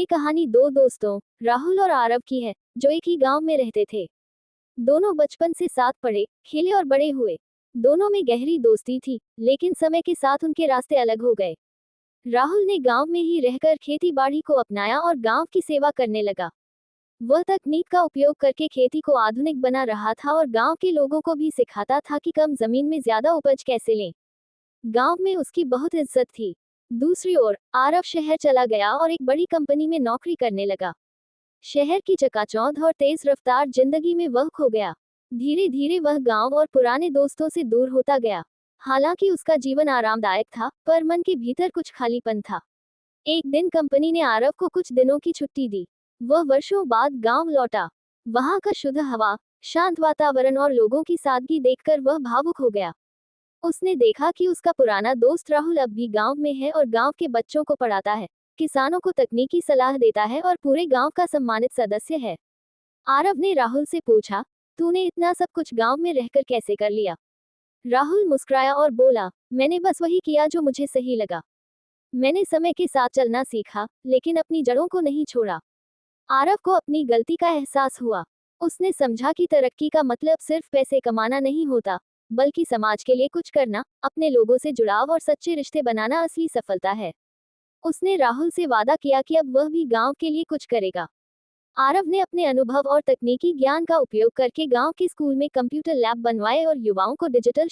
ये कहानी दो दोस्तों राहुल और आरव की है जो एक ही गांव में रहते थे। दोनों बचपन से साथ पढ़े, खेले और बड़े हुए। दोनों में गहरी दोस्ती थी, लेकिन समय के साथ उनके रास्ते अलग हो गए। राहुल ने गांव में ही रहकर खेती बाड़ी को अपनाया और गांव की सेवा करने लगा। वह तकनीक का उपयोग करके खेती को आधुनिक बना रहा था और गांव के लोगों को भी सिखाता था कि कम जमीन में ज्यादा उपज कैसे लें। गांव में उसकी बहुत इज्जत थी। दूसरी ओर आरव शहर चला गया और एक बड़ी कंपनी में नौकरी करने लगा। शहर की चकाचौंध और तेज रफ्तार जिंदगी में वह खो गया। धीरे धीरे वह गांव और पुराने दोस्तों से दूर होता गया। हालांकि उसका जीवन आरामदायक था, पर मन के भीतर कुछ खालीपन था। एक दिन कंपनी ने आरव को कुछ दिनों की छुट्टी दी। वह वर्षों बाद गांव लौटा। वहां का शुद्ध हवा, शांत वातावरण और लोगों की सादगी देखकर वह भावुक हो गया। उसने देखा कि उसका पुराना दोस्त राहुल अब भी गांव में है और गांव के बच्चों को पढ़ाता है, किसानों को तकनीकी सलाह देता है और पूरे गांव का सम्मानित सदस्य है। आरव ने राहुल से पूछा, तूने इतना सब कुछ गांव में रहकर कैसे कर लिया? राहुल मुस्कुराया और बोला, मैंने बस वही किया जो मुझे सही लगा। मैंने समय के साथ चलना सीखा, लेकिन अपनी जड़ों को नहीं छोड़ा। आरव को अपनी गलती का एहसास हुआ। उसने समझा कि तरक्की का मतलब सिर्फ पैसे कमाना नहीं होता, बल्कि समाज के लिए कुछ करना, अपने लोगों से जुड़ाव और सच्चे रिश्ते बनाना असली सफलता है। उसने राहुल से वादा किया कि अब वह भी गांव के लिए कुछ करेगा। आरव ने अपने अनुभव और तकनीकी ज्ञान का उपयोग करके गांव के स्कूल में कंप्यूटर लैब बनवाए और युवाओं को डिजिटल